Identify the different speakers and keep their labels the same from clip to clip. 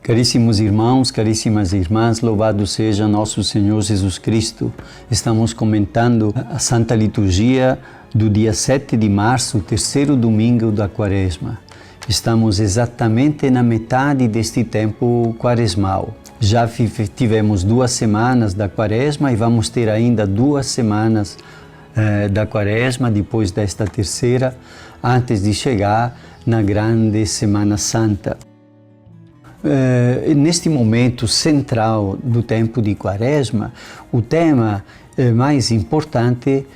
Speaker 1: Caríssimos irmãos, caríssimas irmãs, louvado seja nosso Senhor Jesus Cristo. Estamos comentando a Santa Liturgia do dia 7 de março, o terceiro domingo da Quaresma. Estamos exatamente na metade deste tempo quaresmal. Já tivemos 2 semanas da Quaresma e vamos ter ainda 2 semanas da Quaresma, depois desta terceira, antes de chegar na grande Semana Santa. Neste momento central do tempo de Quaresma, o tema mais importante,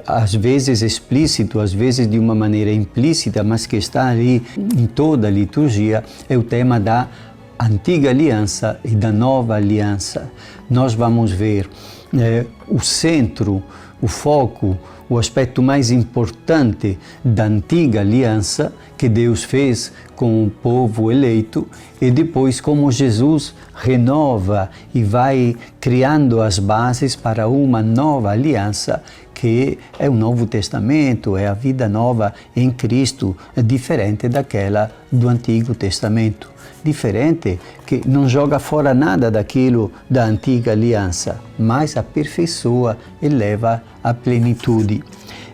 Speaker 1: às vezes explícito, às vezes de uma maneira implícita, mas que está ali em toda a liturgia, é o tema da Antiga Aliança e da Nova Aliança. Nós vamos ver o centro, o foco, o aspecto mais importante da Antiga Aliança que Deus fez com o povo eleito e depois como Jesus renova e vai criando as bases para uma nova aliança que é o Novo Testamento, é a vida nova em Cristo, diferente daquela do Antigo Testamento. Diferente que não joga fora nada daquilo da Antiga Aliança, mas aperfeiçoa e leva à plenitude.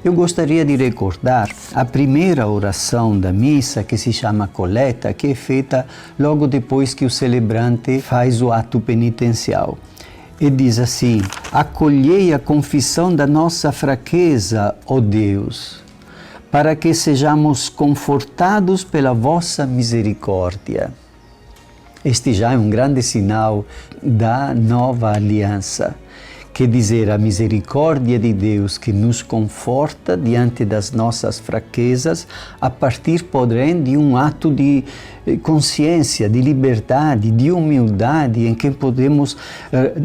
Speaker 1: Eu gostaria de recordar a primeira oração da missa, que se chama coleta, que é feita logo depois que o celebrante faz o ato penitencial. E diz assim: acolhei a confissão da nossa fraqueza, ó Deus, para que sejamos confortados pela vossa misericórdia. Este já é um grande sinal da nova aliança. Quer dizer, a misericórdia de Deus que nos conforta diante das nossas fraquezas, a partir, porém, de um ato de consciência, de liberdade, de humildade, em que podemos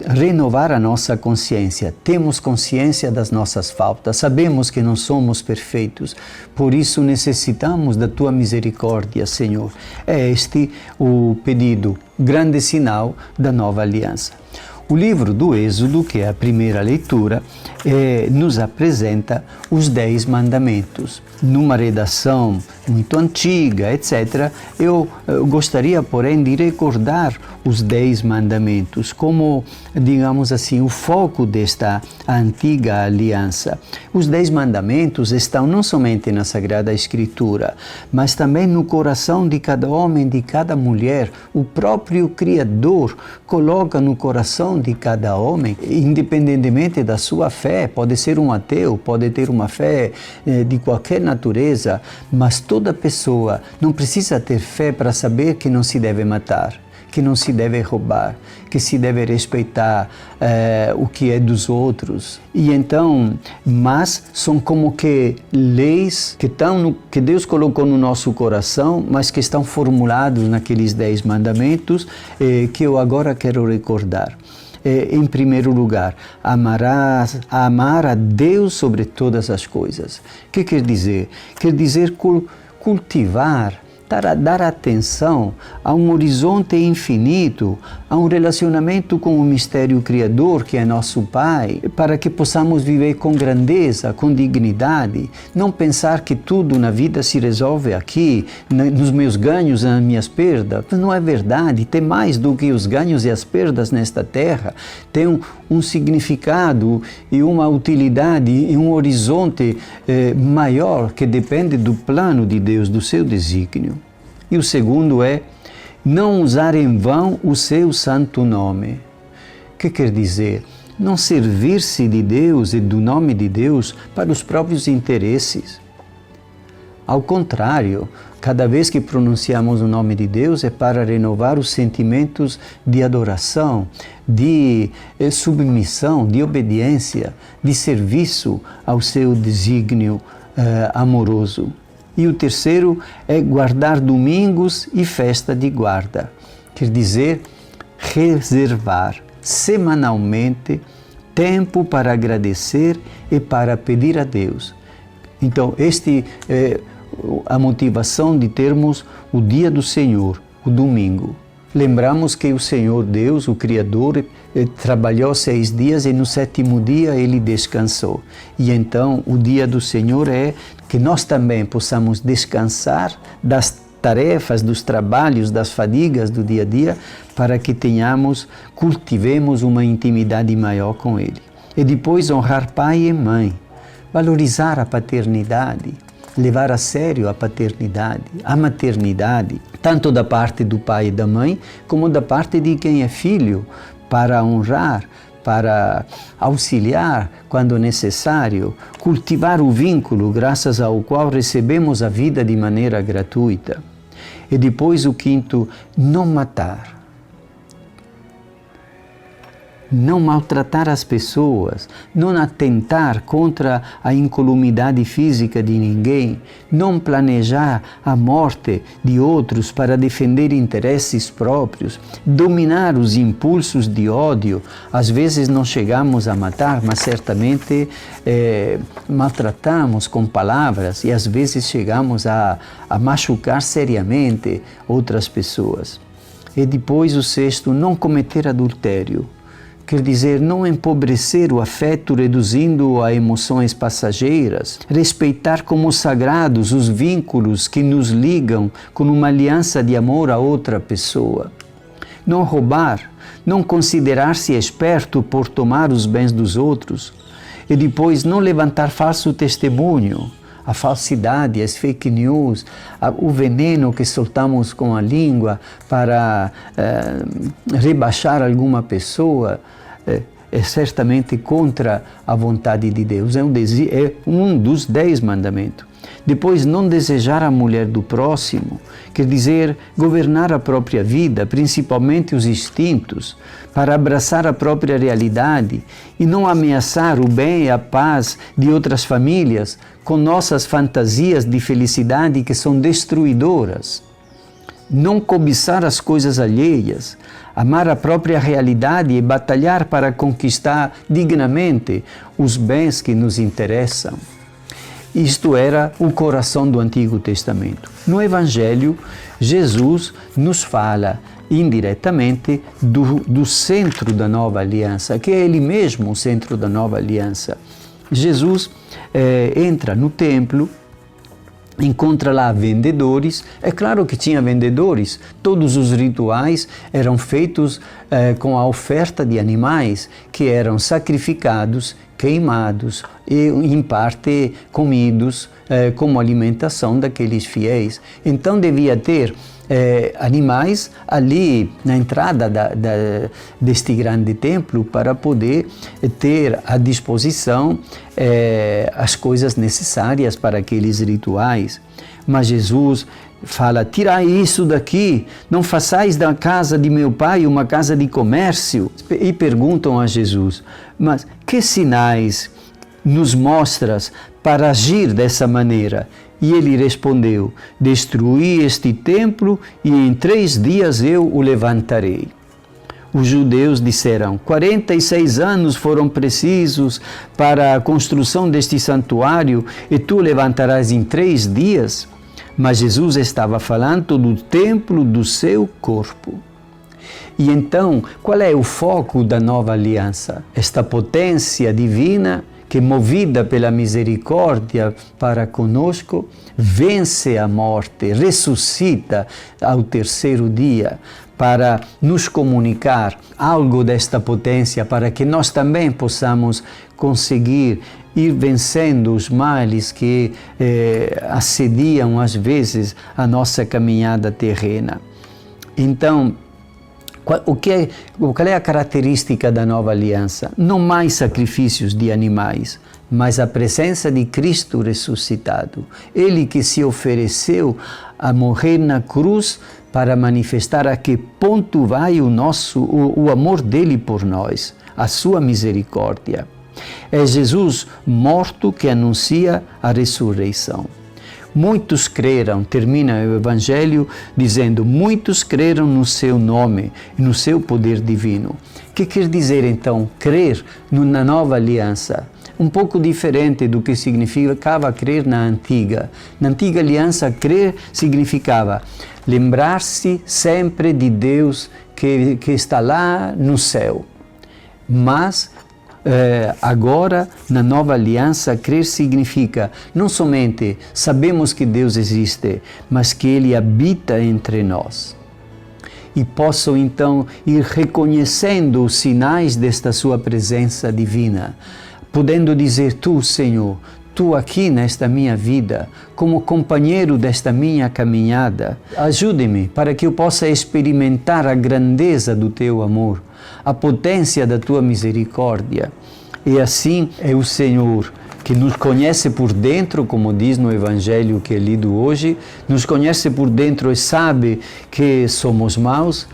Speaker 1: renovar a nossa consciência. Temos consciência das nossas faltas, sabemos que não somos perfeitos, por isso necessitamos da Tua misericórdia, Senhor. É este o pedido, grande sinal da nova aliança. O livro do Êxodo, que é a primeira leitura, nos apresenta os 10 mandamentos. Numa redação muito antiga, etc., eu gostaria, porém, de recordar os 10 mandamentos como, digamos assim, o foco desta antiga aliança. Os 10 mandamentos estão não somente na Sagrada Escritura, mas também no coração de cada homem, de cada mulher. O próprio Criador coloca no coração de cada homem, independentemente da sua fé. Pode ser um ateu, pode ter uma fé de qualquer natureza, mas toda pessoa não precisa ter fé para saber que não se deve matar, que não se deve roubar, que se deve respeitar o que é dos outros. E então, mas são como que leis que Deus colocou no nosso coração, mas que estão formulados naqueles 10 mandamentos que eu agora quero recordar. Em primeiro lugar, amar a Deus sobre todas as coisas. O que quer dizer? Quer dizer cultivar, dar atenção a um horizonte infinito, a um relacionamento com o mistério criador, que é nosso Pai, para que possamos viver com grandeza, com dignidade, não pensar que tudo na vida se resolve aqui, nos meus ganhos, nas minhas perdas. Não é verdade, tem mais do que os ganhos e as perdas nesta terra, tem um significado e uma utilidade e um horizonte maior que depende do plano de Deus, do seu desígnio. E o segundo é não usar em vão o seu santo nome. O que quer dizer? Não servir-se de Deus e do nome de Deus para os próprios interesses. Ao contrário, cada vez que pronunciamos o nome de Deus é para renovar os sentimentos de adoração, de submissão, de obediência, de serviço ao seu desígnio amoroso. E o terceiro é guardar domingos e festa de guarda. Quer dizer, reservar semanalmente tempo para agradecer e para pedir a Deus. Então, a motivação de termos o dia do Senhor, o domingo. Lembramos que o Senhor Deus, o Criador, trabalhou 6 dias e no 7º dia Ele descansou. E então o dia do Senhor é que nós também possamos descansar das tarefas, dos trabalhos, das fadigas do dia a dia, para que cultivemos uma intimidade maior com Ele. E depois honrar pai e mãe, valorizar a paternidade, levar a sério a paternidade, a maternidade, tanto da parte do pai e da mãe, como da parte de quem é filho, para honrar, para auxiliar quando necessário, cultivar o vínculo graças ao qual recebemos a vida de maneira gratuita. E depois o quinto, não matar. Não maltratar as pessoas, não atentar contra a incolumidade física de ninguém, não planejar a morte de outros para defender interesses próprios, dominar os impulsos de ódio. Às vezes não chegamos a matar, mas certamente maltratamos com palavras e às vezes chegamos a machucar seriamente outras pessoas. E depois o sexto, não cometer adultério. Quer dizer, não empobrecer o afeto reduzindo-o a emoções passageiras, respeitar como sagrados os vínculos que nos ligam com uma aliança de amor a outra pessoa. Não roubar, não considerar-se esperto por tomar os bens dos outros, e depois não levantar falso testemunho, a falsidade, as fake news, o veneno que soltamos com a língua para rebaixar alguma pessoa, é certamente contra a vontade de Deus. É um dos 10 mandamentos. Depois, não desejar a mulher do próximo, quer dizer, governar a própria vida, principalmente os instintos, para abraçar a própria realidade e não ameaçar o bem e a paz de outras famílias com nossas fantasias de felicidade que são destruidoras. Não cobiçar as coisas alheias, amar a própria realidade e batalhar para conquistar dignamente os bens que nos interessam. Isto era o coração do Antigo Testamento. No Evangelho, Jesus nos fala indiretamente do centro da nova aliança, que é Ele mesmo o centro da nova aliança. Jesus entra no templo, encontra lá vendedores. É claro que tinha vendedores, todos os rituais eram feitos com a oferta de animais que eram sacrificados, queimados e em parte comidos como alimentação daqueles fiéis. Então devia ter animais ali na entrada deste grande templo para poder ter à disposição as coisas necessárias para aqueles rituais. Mas Jesus fala: tirai isso daqui, não façais da casa de meu pai uma casa de comércio. E perguntam a Jesus: mas que sinais nos mostras para agir dessa maneira? E ele respondeu: destruí este templo e em 3 dias eu o levantarei. Os judeus disseram: 46 anos foram precisos para a construção deste santuário e tu levantarás em 3 dias? Mas Jesus estava falando do templo do seu corpo. E então, qual é o foco da nova aliança? Esta potência divina que, movida pela misericórdia para conosco, vence a morte, ressuscita ao 3º dia, para nos comunicar algo desta potência, para que nós também possamos conseguir ir vencendo os males que assediam às vezes a nossa caminhada terrena. Então, qual é a característica da nova aliança? Não mais sacrifícios de animais, mas a presença de Cristo ressuscitado. Ele que se ofereceu a morrer na cruz para manifestar a que ponto vai o amor dele por nós, a sua misericórdia. É Jesus morto que anuncia a ressurreição. Muitos creram, termina o Evangelho dizendo: muitos creram no seu nome e no seu poder divino. O que quer dizer então crer na nova aliança? Um pouco diferente do que significava crer na antiga. Na antiga aliança, crer significava lembrar-se sempre de Deus que está lá no céu. Mas agora, na nova aliança, crer significa não somente sabemos que Deus existe, mas que Ele habita entre nós. E posso então ir reconhecendo os sinais desta sua presença divina, podendo dizer: Tu, Senhor, Tu aqui nesta minha vida, como companheiro desta minha caminhada, ajude-me para que eu possa experimentar a grandeza do Teu amor, a potência da Tua misericórdia. E assim é o Senhor que nos conhece por dentro, como diz no Evangelho que é lido hoje, nos conhece por dentro e sabe que somos maus,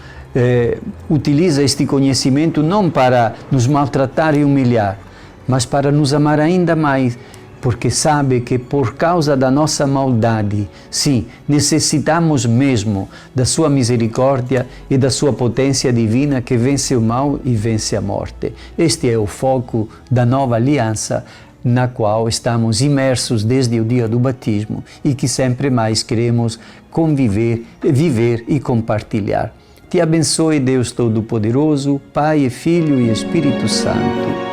Speaker 1: utiliza este conhecimento não para nos maltratar e humilhar, mas para nos amar ainda mais, porque sabe que por causa da nossa maldade, sim, necessitamos mesmo da sua misericórdia e da sua potência divina que vence o mal e vence a morte. Este é o foco da nova aliança, na qual estamos imersos desde o dia do batismo e que sempre mais queremos conviver, viver e compartilhar. Te abençoe Deus Todo-Poderoso, Pai, Filho e Espírito Santo.